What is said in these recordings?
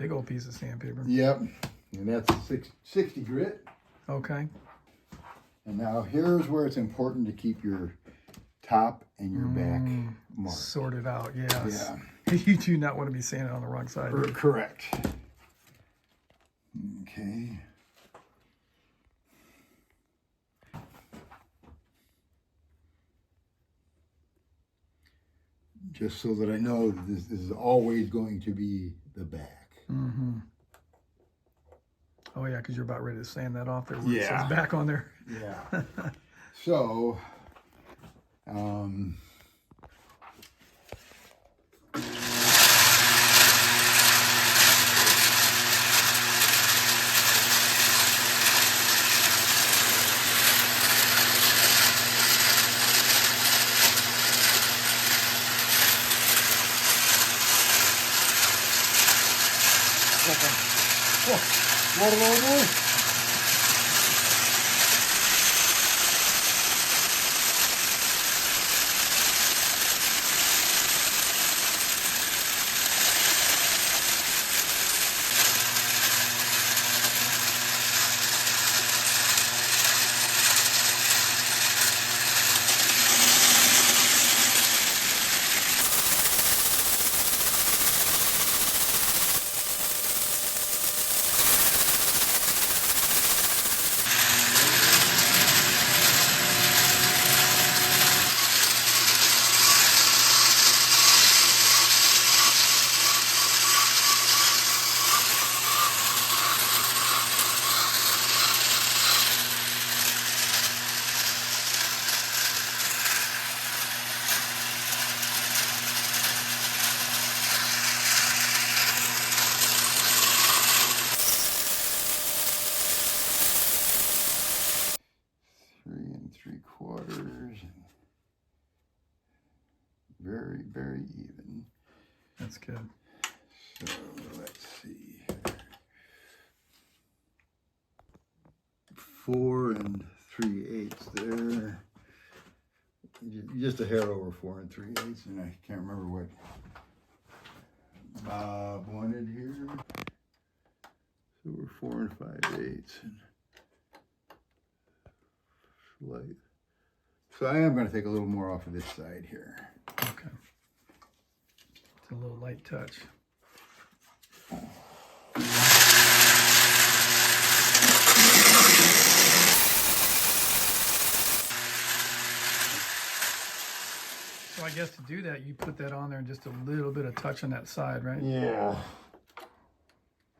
Big old piece of sandpaper. Yep. And that's a 60 grit. Okay. And now here's where it's important to keep your top and your back marked. Sorted out, yes. Yeah. You do not want to be sanding on the wrong side. Correct. Okay. Just so that I know that this is always going to be the back. Mm-hmm. Oh yeah, because you're about ready to sand that off there. Where it says back on there. Yeah. So, water over. Very, very even. That's good. So let's see. 4 3/8 there. Just a hair over 4 3/8, and I can't remember what Bob wanted here. So we're 4 5/8. Slight. So I am going to take a little more off of this side here. Okay. It's a little light touch. So I guess to do that, you put that on there and just a little bit of touch on that side, right? Yeah.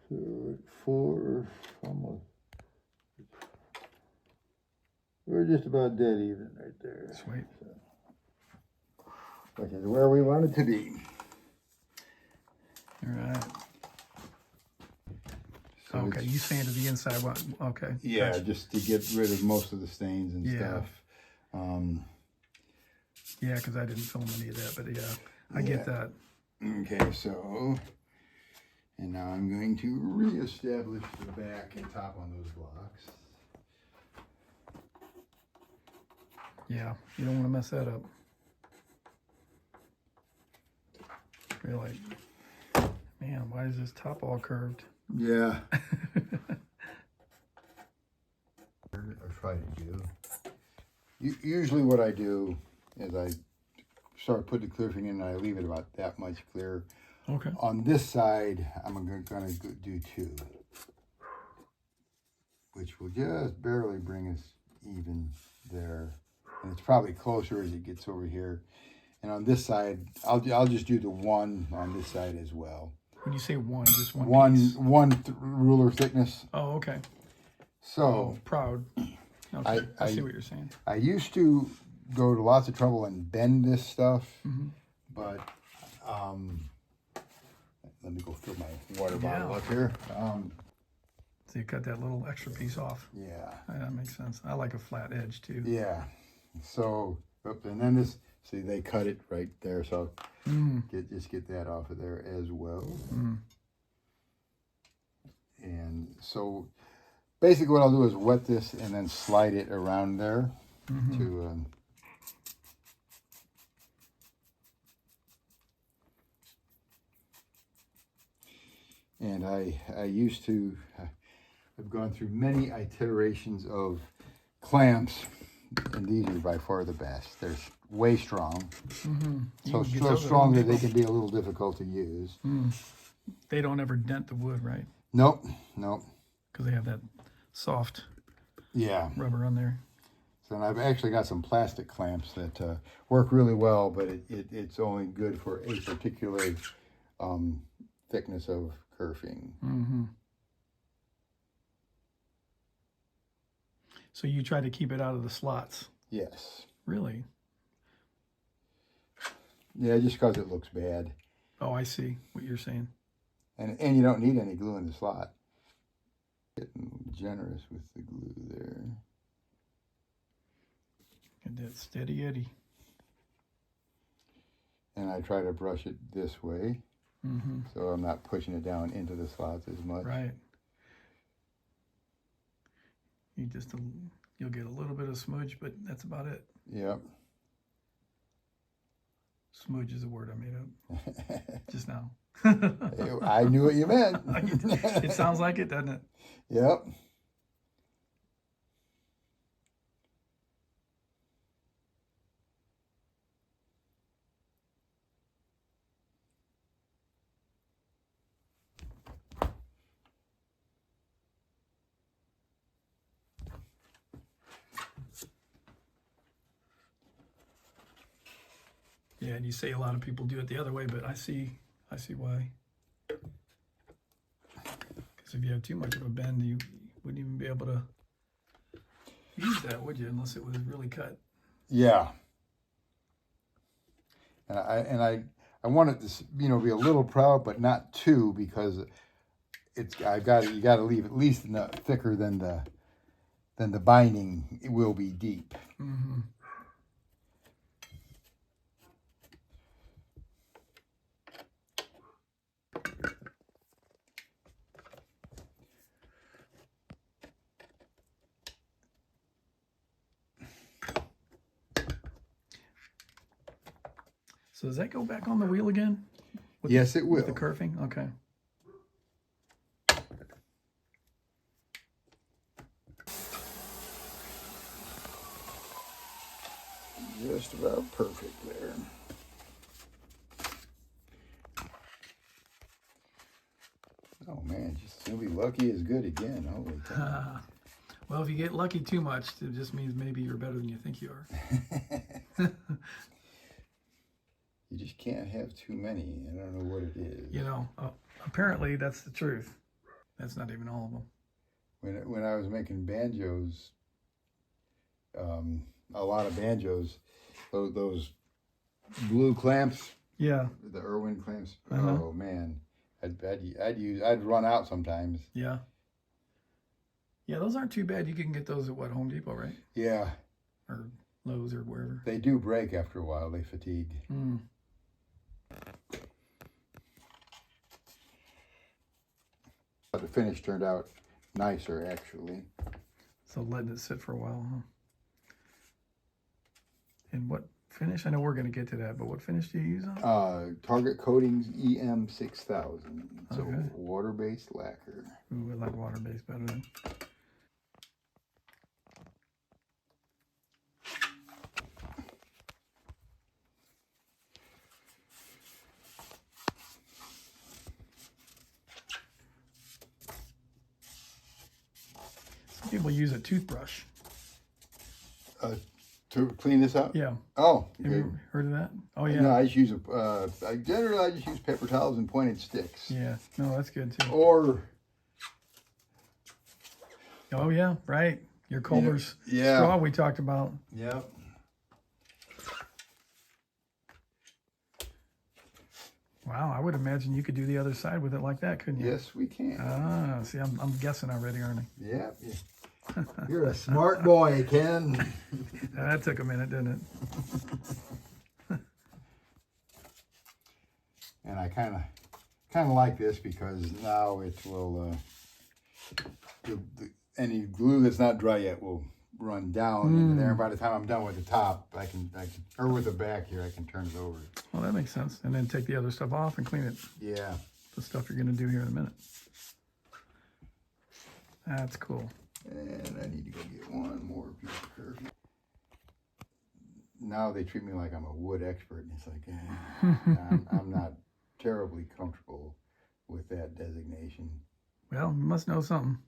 So 4, almost. We're just about dead even right there. Sweet. So, which is where we want it to be. All right. So okay, you sanded the inside one. Okay. Yeah, gotcha. just to get rid of most of the stains and stuff. Yeah, because I didn't film any of that, but yeah, I get that. Okay, so, and now I'm going to reestablish the back and top on those blocks. Yeah, you don't want to mess that up. You're like, man, why is this top all curved? Yeah. I try to do. Usually what I do is I start putting the Kirfing in and I leave it about that much clear. Okay. On this side, I'm going to do 2, which will just barely bring us even there. And it's probably closer as it gets over here. And on this side, I'll just do the 1 on this side as well. When you say 1, just one piece? One ruler thickness. Oh, okay. So proud. Okay, I see what you're saying. I used to go to lots of trouble and bend this stuff, but let me go fill my water bottle up here. So you cut that little extra piece off. Yeah. That makes sense. I like a flat edge too. Yeah. So, and then this, see, they cut it right there. So just get that off of there as well. And so basically what I'll do is wet this and then slide it around there to And I used to, I've gone through many iterations of clamps, and these are by far the best. They're way strong. So strong that they can be a little difficult to use. They don't ever dent the wood, right? Nope. Because they have that soft rubber on there. So I've actually got some plastic clamps that work really well, but it's only good for a particular thickness of kerfing. So you try to keep it out of the slots? Yes. Really? Yeah, just because it looks bad. Oh, I see what you're saying. And you don't need any glue in the slot. Getting generous with the glue there. Get that steady eddy. And I try to brush it this way, so I'm not pushing it down into the slots as much. Right. You'll get a little bit of smudge, but that's about it. Yep. Smudge is a word I made up just now. I knew what you meant. It sounds like it, doesn't it? Yep. Yeah, and you say a lot of people do it the other way, but I see why. Because if you have too much of a bend, you wouldn't even be able to use that, would you? Unless it was really cut. Yeah. And I want it to be a little proud, but not too, because you got to leave at least enough thicker than the binding. It will be deep. So does that go back on the wheel again? Yes, it will. With the kerfing? Okay. Just about perfect there. Oh man, just you'll be lucky as good again. Holy cow. Well, if you get lucky too much, it just means maybe you're better than you think you are. You just can't have too many. I don't know what it is. Apparently that's the truth. That's not even all of them. When I was making banjos, a lot of banjos, those blue clamps. Yeah. The Irwin clamps. Oh man, I'd run out sometimes. Yeah. Yeah, those aren't too bad. You can get those at Home Depot, right? Yeah. Or Lowe's or wherever. They do break after a while. They fatigue. But the finish turned out nicer, actually. So letting it sit for a while, huh? And what finish? I know we're going to get to that, but what finish do you use on? Target Coatings EM6000. So Okay. water-based lacquer. Ooh, I like water-based better than. Some people use a toothbrush. To clean this up? Yeah. Oh, Have you heard of that? Oh, yeah. No, I just use generally I just use paper towels and pointed sticks. Yeah. No, that's good too. Or. Oh, yeah. Right. Your Culver's straw we talked about. Yep. Wow, I would imagine you could do the other side with it like that, couldn't you? Yes, we can. Ah, see, I'm guessing already, aren't I? Yep. You're a smart boy, Ken. That took a minute, didn't it? And I kind of like this because now it will any glue that's not dry yet will run down into there. By the time I'm done with the top, I can or with the back here, I can turn it over. Well, that makes sense. And then take the other stuff off and clean it. Yeah. the stuff you're going to do here in a minute. That's cool. And I need to go get one more piece of Kirfing. Now they treat me like I'm a wood expert, and it's like, I'm not terribly comfortable with that designation. Well, you must know something.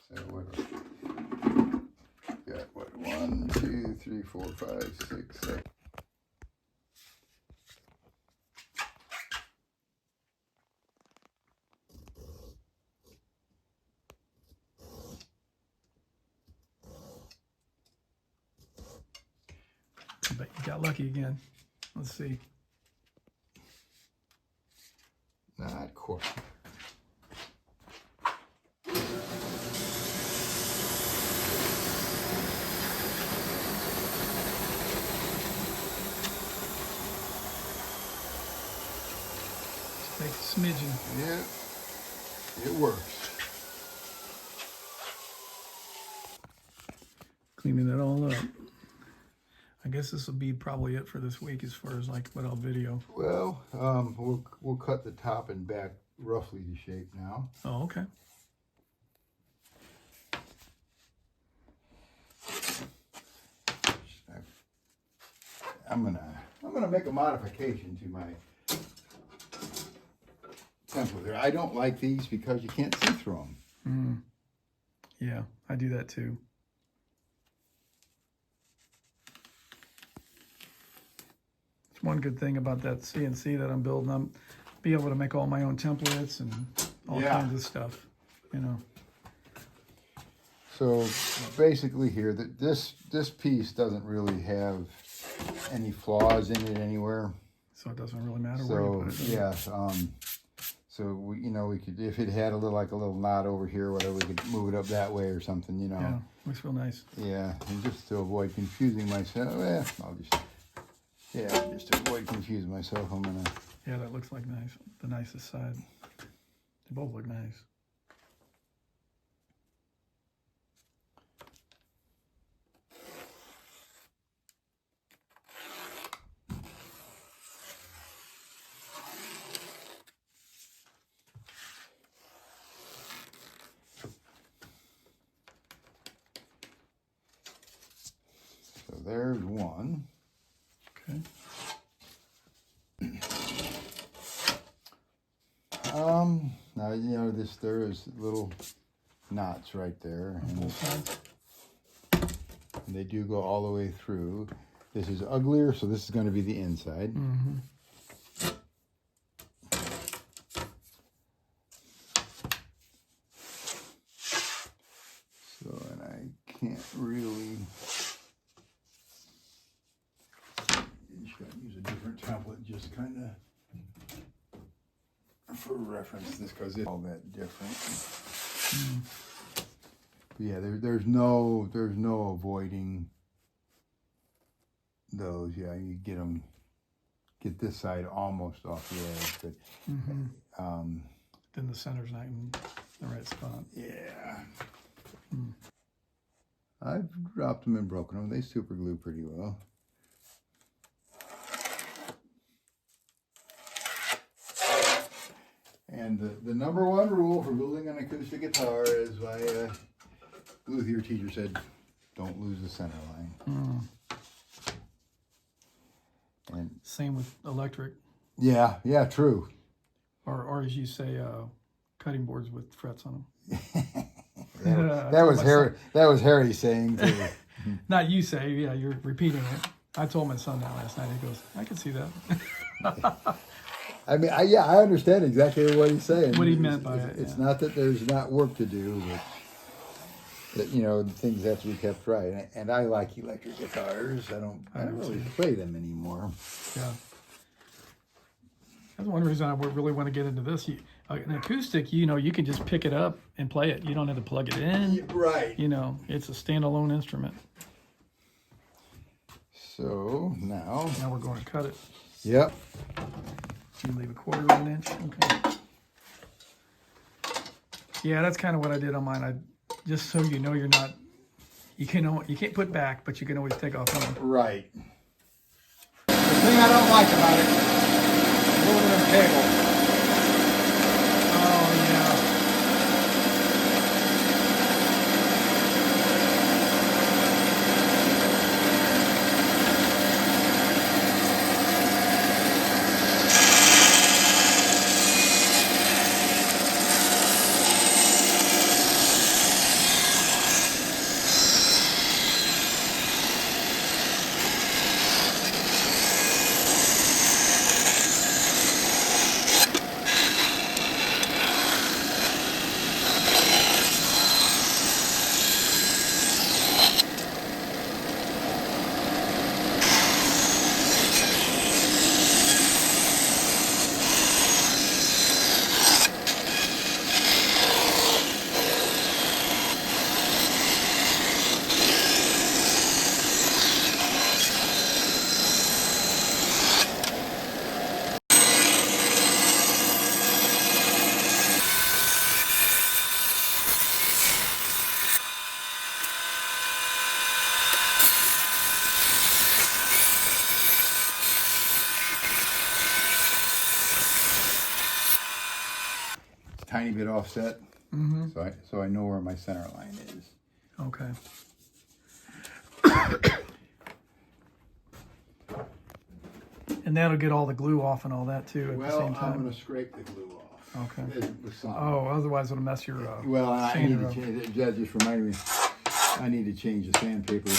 So what? Got what? 1, 2, 3, 4, 5, 6, 7. But you got lucky again. Let's see. Not quite. Take a smidgen. Yeah, it works. Cleaning it all up. I guess this will be probably it for this week as far as like what I'll video. Well, we'll cut the top and back roughly to shape now. Oh, okay. I'm gonna make a modification to my template there. I don't like these because you can't see through them. Yeah, I do that too. It's one good thing about that CNC that I'm building. I'm be able to make all my own templates and all kinds of stuff, you know. So basically here, that this piece doesn't really have any flaws in it anywhere. So it doesn't really matter where you put it. Yeah, so we could, if it had a little knot over here, or whatever, we could move it up that way or something, you know. Yeah, looks real nice. Yeah, and just to avoid confusing myself, just to avoid confusing myself, I'm gonna. Yeah, that looks like nice. The nicest side. They both look nice. So there's one. Okay. Now there is little knots right there, and they do go all the way through. This is uglier, so this is going to be the inside. So, and I can't really. You just got to use a different template, just kind of. For reference, this because it's all that different. But yeah, there's no avoiding those. Yeah, you get this side almost off the edge, but then the center's not in the right spot. Yeah. I've dropped them and broken them. They super glue pretty well. And the number one rule for building an acoustic guitar, as my Luthier teacher said, don't lose the center line. And same with electric. Yeah, true. Or as you say, cutting boards with frets on them. that was Harry. That was Harry saying too. Not you say. Yeah, you're repeating it. I told my son that last night. He goes, "I can see that." I mean, I understand exactly what he's saying. What he meant by it. It's not that there's not work to do, but that things have to be kept right. And I like electric guitars. I don't really play them anymore. Yeah. That's one reason I would really want to get into this. An acoustic, you can just pick it up and play it. You don't have to plug it in. Right. It's a standalone instrument. So now we're going to cut it. Yep. You leave a 1/4 of an inch. Okay. Yeah, that's kind of what I did on mine. I just so you know you're not. You can't put back, but you can always take off one. Right. The thing I don't like about it, aluminum cable. Oh yeah. Tiny bit offset, so I know where my center line is. Okay. And that'll get all the glue off and all that too at the same time. I'm going to scrape the glue off. Okay. With something. Oh, otherwise it'll mess your. Well, I need sander to up. change it. That just reminded me. I need to change the sandpaper.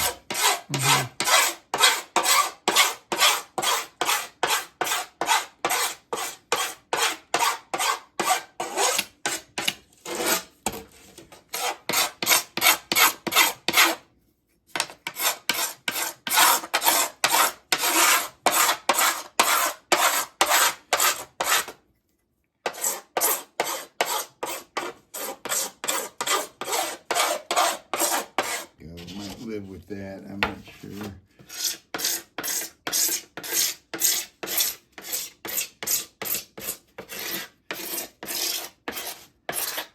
Live with that, I'm not sure.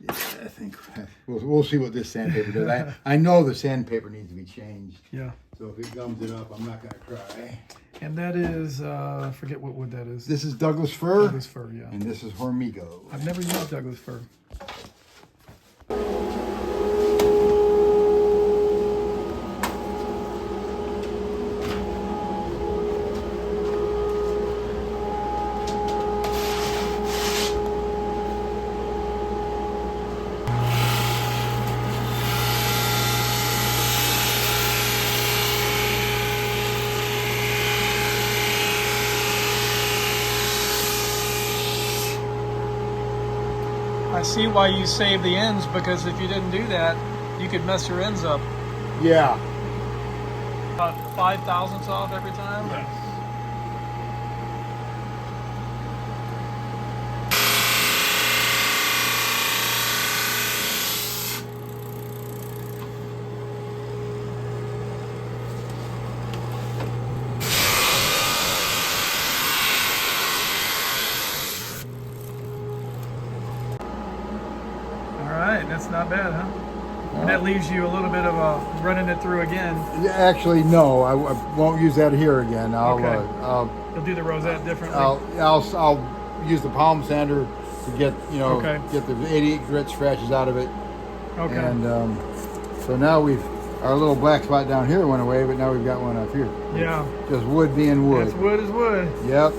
Yeah, I think we'll see what this sandpaper does. I know the sandpaper needs to be changed. Yeah. So if it gums it up, I'm not going to cry. And that is, I forget what wood that is. This is Douglas fir. Douglas fir, yeah. And this is Hormigo. I've never used Douglas fir. I see why you save the ends, because if you didn't do that, you could mess your ends up. Yeah. About 5/1000ths off every time? Yes. Alright, that's not bad, huh? And that leaves you a little bit of running it through again. Yeah, actually, no, I won't use that here again. Okay. You'll do the rosette differently. I'll use the palm sander to get get the 88 grit scratches out of it. Okay. And so now our little black spot down here went away, but now we've got one up here. Yeah. Just wood being wood. That's wood is wood. Yep.